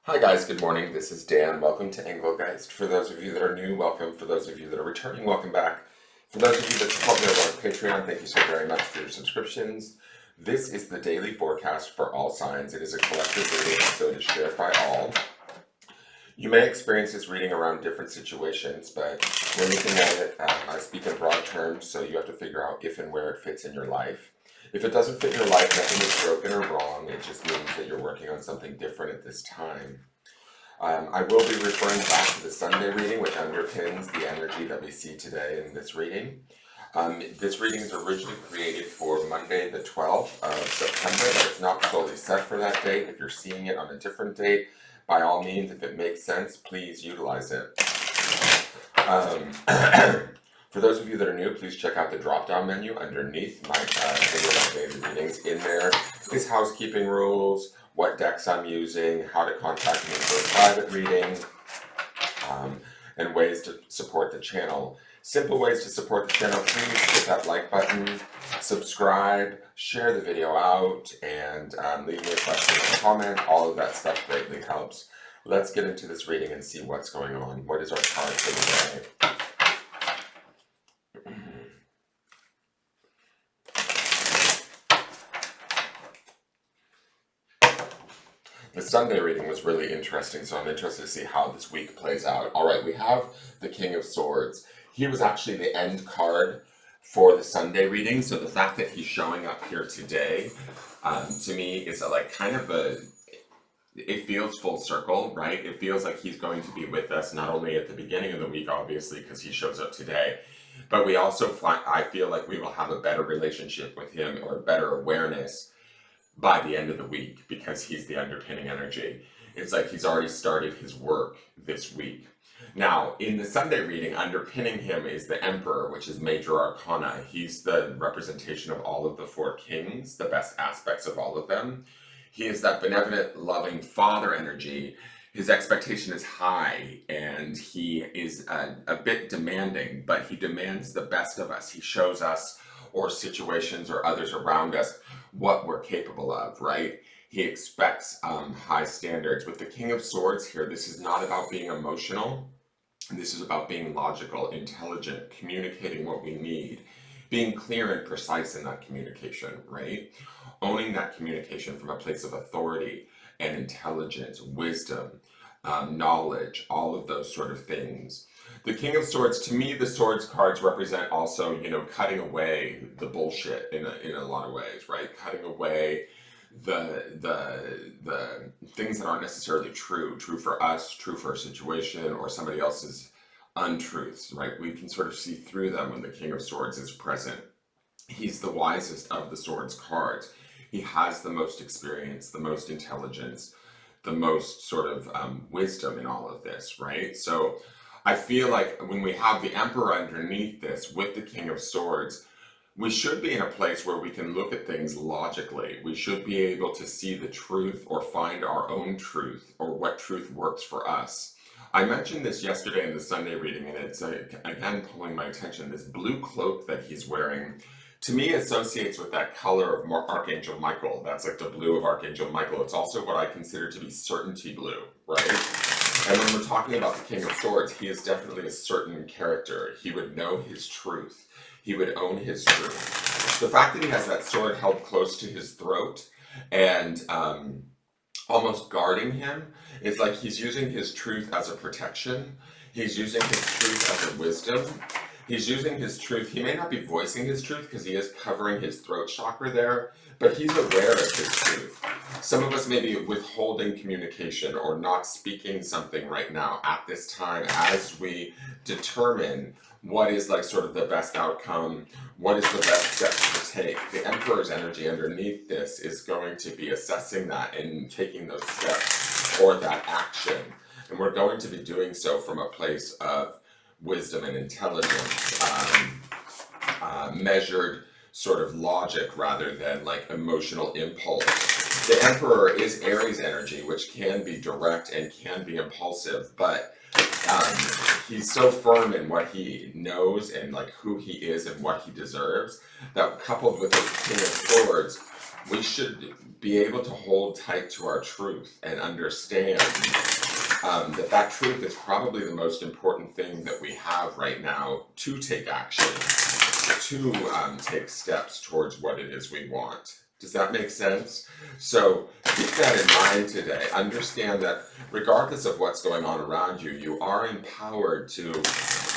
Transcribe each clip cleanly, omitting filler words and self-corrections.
Hi guys, good morning. This is Dan. Welcome to Engelgeist. For those of you that are new, welcome. For those of you that are returning, welcome back. For those of you that support me over on Patreon, thank you so very much for your subscriptions. This is the daily forecast for all signs. It is a collective reading, so it is shared by all. You may experience this reading around different situations, but when looking at it, I speak in broad terms, so you have to figure out if and where it fits in your life. If it doesn't fit your life, nothing is broken or wrong. It just means that you're working on something different at this time. I will be referring back to the Sunday reading, which underpins the energy that we see today in this reading. This reading is originally created for Monday, the 12th of September, but it's not solely set for that date. If you're seeing it on a different date, by all means, if it makes sense, please utilize it. For those of you that are new, please check out the drop-down menu underneath my daily readings. In there is housekeeping rules, what decks I'm using, how to contact me for a private reading, and ways to support the channel. Simple ways to support the channel: please hit that like button, subscribe, share the video out, and leave me a question or a comment. All of that stuff greatly helps. Let's get into this reading and see what's going on. What is our card for today? The Sunday reading was really interesting, so I'm interested to see how this week plays out. All right, we have the King of Swords. He was actually the end card for the Sunday reading, so the fact that he's showing up here today, to me, is it feels full circle, right? It feels like he's going to be with us not only at the beginning of the week, obviously, because he shows up today, but I feel like we will have a better relationship with him, or a better awareness by the end of the week, because he's the underpinning energy. It's like he's already started his work this week. Now, in the Sunday reading, underpinning him is the Emperor, which is Major Arcana. He's the representation of all of the four kings, the best aspects of all of them. He is that benevolent, loving father energy. His expectation is high, and he is a bit demanding, but he demands the best of us. He shows us, or situations or others around us, what we're capable of, right? He expects high standards. With the King of Swords here, this is not about being emotional. This is about being logical, intelligent, communicating what we need, being clear and precise in that communication, right? Owning that communication from a place of authority and intelligence, wisdom, knowledge, all of those sort of things. The King of Swords, to me, the Swords cards represent also, cutting away the bullshit in a lot of ways, right? Cutting away the things that aren't necessarily true for us, true for a situation, or somebody else's untruths, right? We can sort of see through them when the King of Swords is present. He's the wisest of the Swords cards. He has the most experience, the most intelligence, the most sort of wisdom in all of this, right? So I feel like when we have the Emperor underneath this with the King of Swords, we should be in a place where we can look at things logically. We should be able to see the truth, or find our own truth, or what truth works for us. I mentioned this yesterday in the Sunday reading, and it's again pulling my attention. This blue cloak that he's wearing, to me, associates with that color of Archangel Michael. That's like the blue of Archangel Michael. It's also what I consider to be certainty blue, right? And when we're talking about the King of Swords, he is definitely a certain character. He would know his truth. He would own his truth. The fact that he has that sword held close to his throat and almost guarding him, is like he's using his truth as a protection. He's using his truth as a wisdom. He's using his truth. He may not be voicing his truth because he is covering his throat chakra there, but he's aware of his truth. Some of us may be withholding communication or not speaking something right now at this time as we determine what is like sort of the best outcome, what is the best steps to take. The Emperor's energy underneath this is going to be assessing that and taking those steps or that action. And we're going to be doing so from a place of wisdom and intelligence, measured sort of logic rather than like emotional impulse. The Emperor is Aries energy, which can be direct and can be impulsive, but he's so firm in what he knows and like who he is and what he deserves, that coupled with the King of Swords, we should be able to hold tight to our truth and understand that truth is probably the most important thing that we have right now to take action, to take steps towards what it is we want. Does that make sense? So keep that in mind today. Understand that regardless of what's going on around you, you are empowered to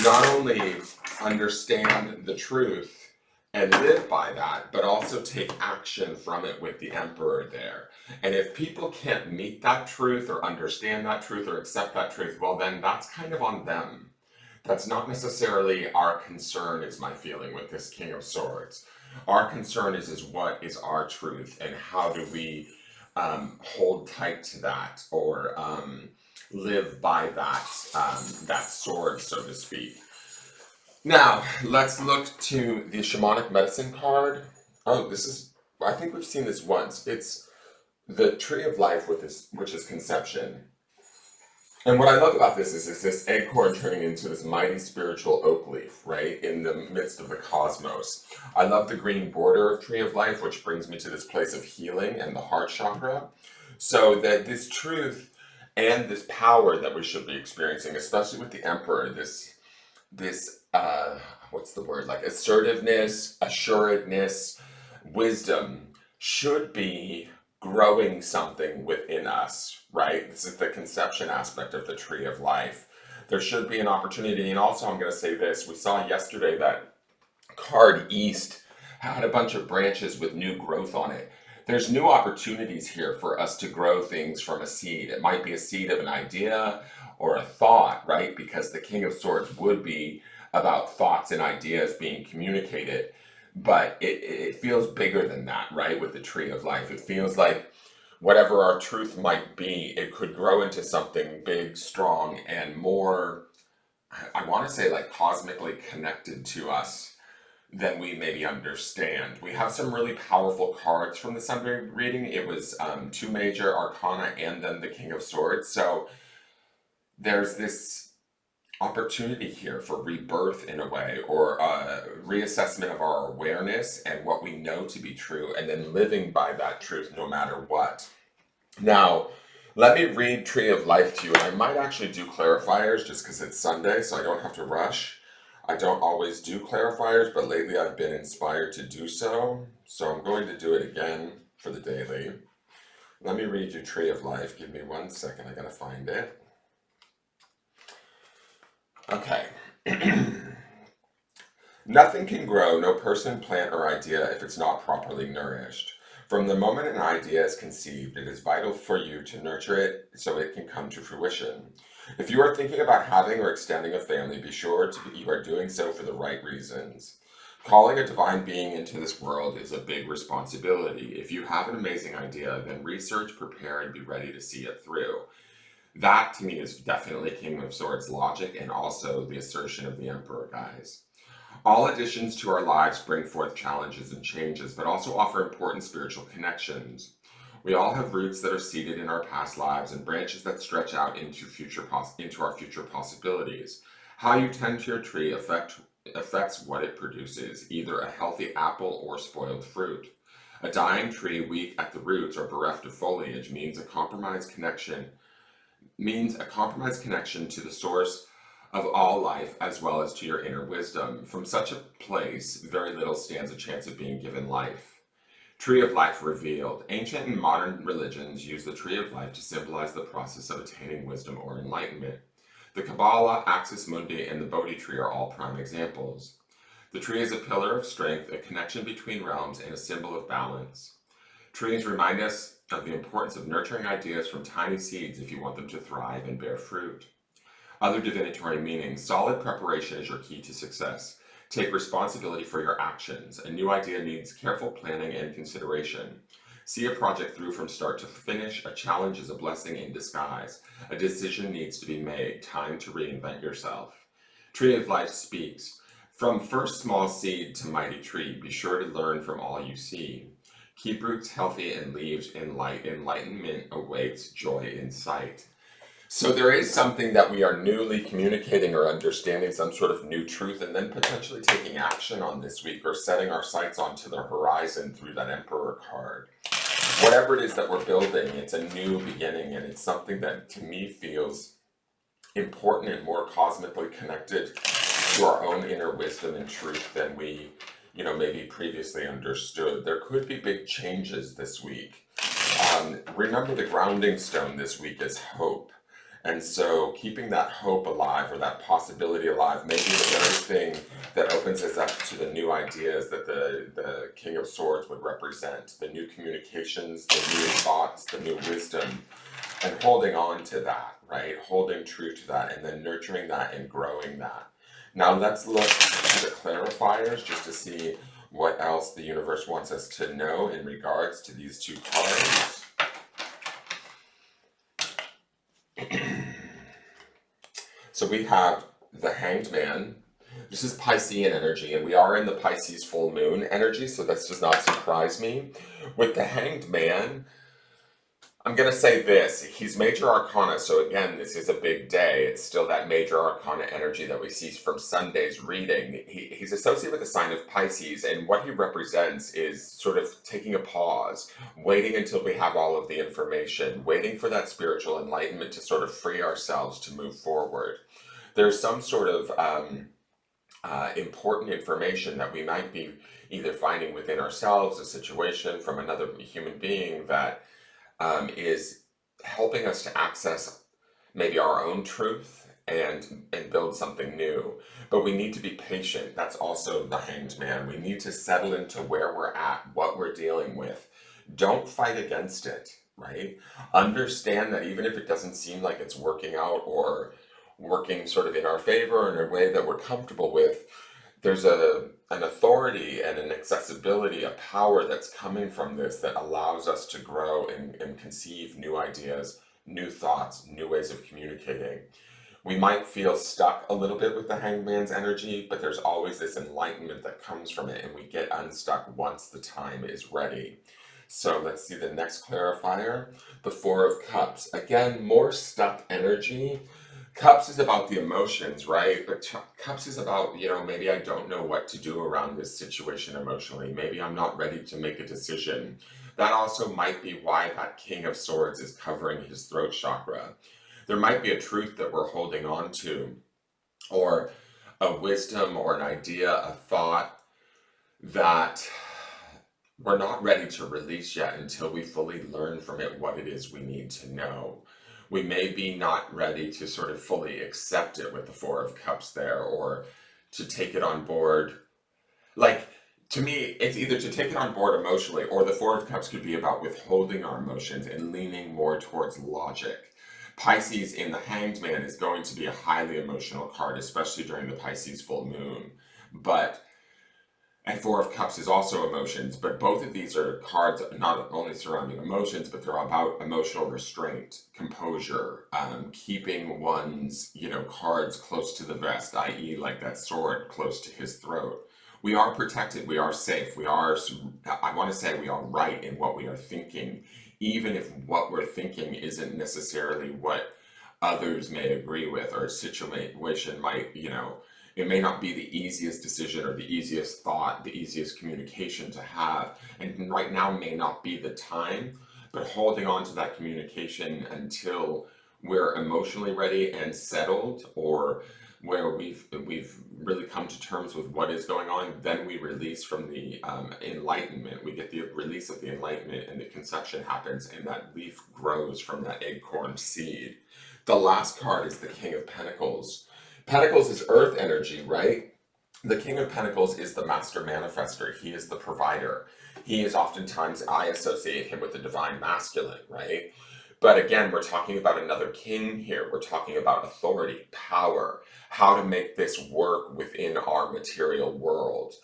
not only understand the truth and live by that, but also take action from it with the Emperor there. And if people can't meet that truth or understand that truth or accept that truth, well, then that's kind of on them. That's not necessarily our concern, is my feeling with this King of Swords. Our concern is what is our truth, and how do we hold tight to that, or live by that sword, so to speak. Now, let's look to the Shamanic Medicine card. Oh, I think we've seen this once. It's the Tree of Life, which is conception. And what I love about this is this acorn turning into this mighty spiritual oak leaf, right, in the midst of the cosmos. I love the green border of Tree of Life, which brings me to this place of healing and the heart chakra. So that this truth and this power that we should be experiencing, especially with the Emperor, this what's the word, like assertiveness, assuredness, wisdom, should be growing something within us, right? This is the conception aspect of the Tree of Life. There should be an opportunity. And also, I'm going to say this, we saw yesterday that card East had a bunch of branches with new growth on it. There's new opportunities here for us to grow things from a seed. It might be a seed of an idea or a thought, right? Because the King of Swords would be about thoughts and ideas being communicated. But it feels bigger than that, right? With the Tree of Life. It feels like whatever our truth might be, it could grow into something big, strong, and more, I want to say, like cosmically connected to us than we maybe understand. We have some really powerful cards from the Sunday reading. It was 2 major arcana and then the King of Swords. So there's this opportunity here for rebirth in a way, or a reassessment of our awareness and what we know to be true, and then living by that truth no matter what. Now, let me read Tree of Life to you, and I might actually do clarifiers just because it's Sunday, so I don't have to rush. I don't always do clarifiers, but lately I've been inspired to do so, so I'm going to do it again for the daily. Let me read you Tree of Life. Give me 1 second, I gotta find it. Okay. Nothing can grow, no person, plant, or idea, if it's not properly nourished. From the moment an idea is conceived, it is vital for you to nurture it so it can come to fruition. If you are thinking about having or extending a family, be sure you are doing so for the right reasons. Calling a divine being into this world is a big responsibility. If you have an amazing idea, then research, prepare, and be ready to see it through. That, to me, is definitely King of Swords logic, and also the assertion of the Emperor, guys. All additions to our lives bring forth challenges and changes, but also offer important spiritual connections. We all have roots that are seated in our past lives and branches that stretch out into our future possibilities. How you tend to your tree affects what it produces, either a healthy apple or spoiled fruit. A dying tree weak at the roots or bereft of foliage means a compromised connection to the source of all life, as well as to your inner wisdom. From such a place, very little stands a chance of being given life. Tree of Life revealed. Ancient and modern religions use the Tree of Life to symbolize the process of attaining wisdom or enlightenment. The Kabbalah, Axis Mundi, and the Bodhi tree are all prime examples. The tree is a pillar of strength, a connection between realms, and a symbol of balance. Trees remind us of the importance of nurturing ideas from tiny seeds if you want them to thrive and bear fruit. Other divinatory meanings. Solid preparation is your key to success. Take responsibility for your actions. A new idea needs careful planning and consideration. See a project through from start to finish. A challenge is a blessing in disguise. A decision needs to be made. Time to reinvent yourself. Tree of Life speaks. From first small seed to mighty tree, be sure to learn from all you see. Keep roots healthy and leaves in light. Enlightenment awaits joy in sight. So there is something that we are newly communicating or understanding, some sort of new truth, and then potentially taking action on this week or setting our sights onto the horizon through that Emperor card. Whatever it is that we're building, it's a new beginning, and it's something that to me feels important and more cosmically connected to our own inner wisdom and truth than we, maybe previously understood. There could be big changes this week. Remember, the grounding stone this week is hope. And so keeping that hope alive, or that possibility alive, may be the very thing that opens us up to the new ideas that the King of Swords would represent, the new communications, the new thoughts, the new wisdom, and holding on to that, right? Holding true to that, and then nurturing that and growing that. Now let's look to the clarifiers just to see what else the universe wants us to know in regards to these two cards. So we have the Hanged Man. This is Piscean energy, and we are in the Pisces full moon energy, so this does not surprise me. With the Hanged Man, I'm going to say this. He's major arcana, so again, this is a big day. It's still that major arcana energy that we see from Sunday's reading. He's associated with the sign of Pisces, and what he represents is sort of taking a pause, waiting until we have all of the information, waiting for that spiritual enlightenment to sort of free ourselves to move forward. There's some sort of important information that we might be either finding within ourselves, a situation from another human being that is helping us to access maybe our own truth and build something new. But we need to be patient. That's also the Hanged Man. We need to settle into where we're at, what we're dealing with. Don't fight against it, right? Understand that even if it doesn't seem like it's working out or working sort of in our favor in a way that we're comfortable with, there's an authority and an accessibility, a power that's coming from this that allows us to grow and conceive new ideas, new thoughts, new ways of communicating. We might feel stuck a little bit with the Hanged Man's energy, but there's always this enlightenment that comes from it, and we get unstuck once the time is ready. So let's see the next clarifier, the Four of Cups. Again, more stuck energy. Cups is about the emotions, right? But Cups is about, maybe I don't know what to do around this situation emotionally. Maybe I'm not ready to make a decision. That also might be why that King of Swords is covering his throat chakra. There might be a truth that we're holding on to, or a wisdom or an idea, a thought that we're not ready to release yet until we fully learn from it what it is we need to know. We may be not ready to sort of fully accept it with the Four of Cups there, or to take it on board. Like, to me, it's either to take it on board emotionally, or the Four of Cups could be about withholding our emotions and leaning more towards logic. Pisces in the Hanged Man is going to be a highly emotional card, especially during the Pisces full moon. And Four of Cups is also emotions, but both of these are cards not only surrounding emotions, but they're about emotional restraint, composure, keeping one's, cards close to the vest, i.e. like that sword close to his throat. We are protected, we are safe, I want to say we are right in what we are thinking, even if what we're thinking isn't necessarily what others may agree with, or a situation might, it may not be the easiest decision or the easiest thought, the easiest communication to have. And right now may not be the time, but holding on to that communication until we're emotionally ready and settled, or where we've really come to terms with what is going on, then we release from the enlightenment. We get the release of the enlightenment, and the conception happens, and that leaf grows from that acorn seed. The last card is the King of Pentacles. Pentacles is earth energy, right? The King of Pentacles is the master manifester. He is the provider. He is oftentimes, I associate him with the divine masculine, right? But again, we're talking about another king here. We're talking about authority, power, how to make this work within our material world.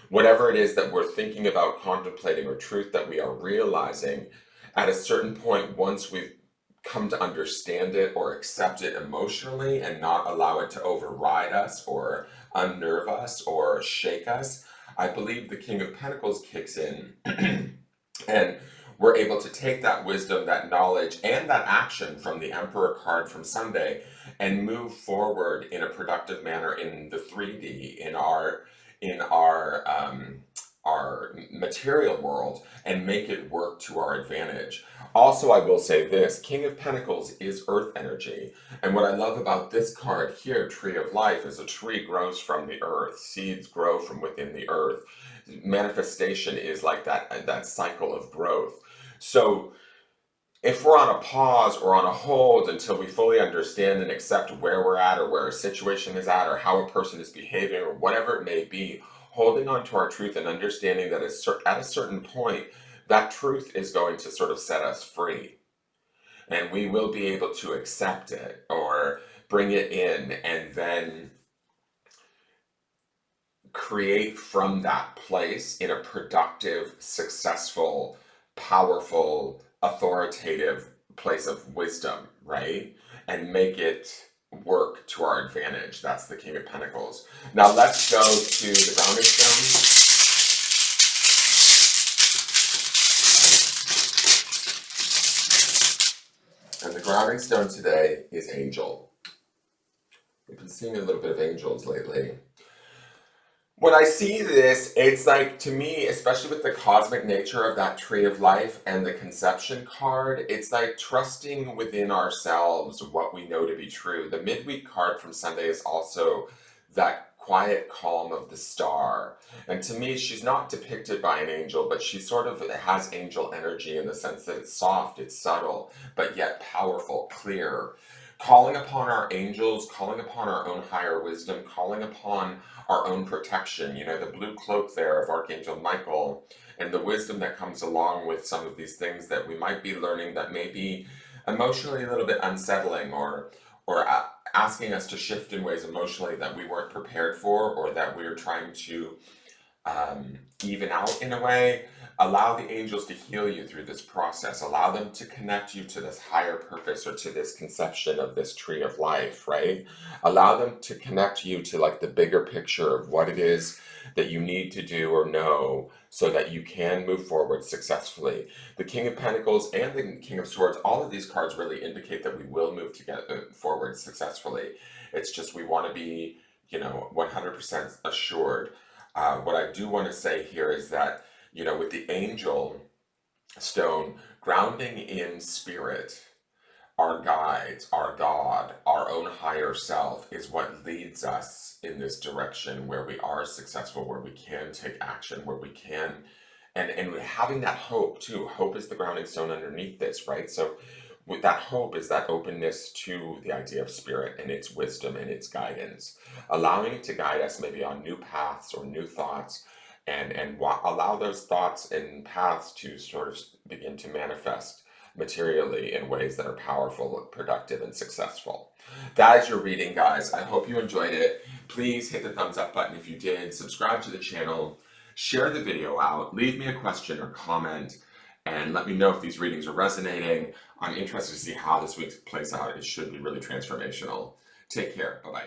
Whatever it is that we're thinking about, contemplating, or truth that we are realizing, at a certain point, once we've come to understand it or accept it emotionally and not allow it to override us or unnerve us or shake us, I believe the King of Pentacles kicks in. And we're able to take that wisdom, that knowledge, and that action from the Emperor card from Sunday and move forward in a productive manner in the 3D, in our material world, and make it work to our advantage. Also, I will say this, King of Pentacles is earth energy. And what I love about this card here, Tree of Life, is a tree grows from the earth. Seeds grow from within the earth. Manifestation is like that cycle of growth. So if we're on a pause or on a hold until we fully understand and accept where we're at or where a situation is at or how a person is behaving or whatever it may be, holding on to our truth and understanding that at a certain point, that truth is going to sort of set us free. And we will be able to accept it or bring it in and then create from that place in a productive, successful, powerful, authoritative place of wisdom, right? And make it work to our advantage. That's the King of Pentacles. Now let's go to the grounding stone. And the grounding stone today is Angel. We've been seeing a little bit of angels lately. When I see this, it's like, to me, especially with the cosmic nature of that Tree of Life and the Conception card, it's like trusting within ourselves what we know to be true. The midweek card from Sunday is also that quiet calm of the star. And to me, she's not depicted by an angel, but she sort of has angel energy in the sense that it's soft, it's subtle, but yet powerful, clear. Calling upon our angels, calling upon our own higher wisdom, calling upon our own protection, the blue cloak there of Archangel Michael, and the wisdom that comes along with some of these things that we might be learning that may be emotionally a little bit unsettling or asking us to shift in ways emotionally that we weren't prepared for or that we're trying to even out in a way. Allow the angels to heal you through this process. Allow them to connect you to this higher purpose or to this conception of this Tree of Life, right? Allow them to connect you to like the bigger picture of what it is that you need to do or know so that you can move forward successfully. The King of Pentacles and the King of Swords, all of these cards really indicate that we will move together forward successfully. It's just we want to be, 100% assured. What I do want to say here is that, with the angel stone, grounding in spirit, our guides, our God, our own higher self is what leads us in this direction where we are successful, where we can take action, where we can, and having that hope too. Hope is the grounding stone underneath this, right? So with that hope is that openness to the idea of spirit and its wisdom and its guidance, allowing it to guide us maybe on new paths or new thoughts, and allow those thoughts and paths to sort of begin to manifest materially in ways that are powerful, productive, and successful. That is your reading, guys. I hope you enjoyed it. Please hit the thumbs up button if you did. Subscribe to the channel. Share the video out. Leave me a question or comment. And let me know if these readings are resonating. I'm interested to see how this week plays out. It should be really transformational. Take care. Bye-bye.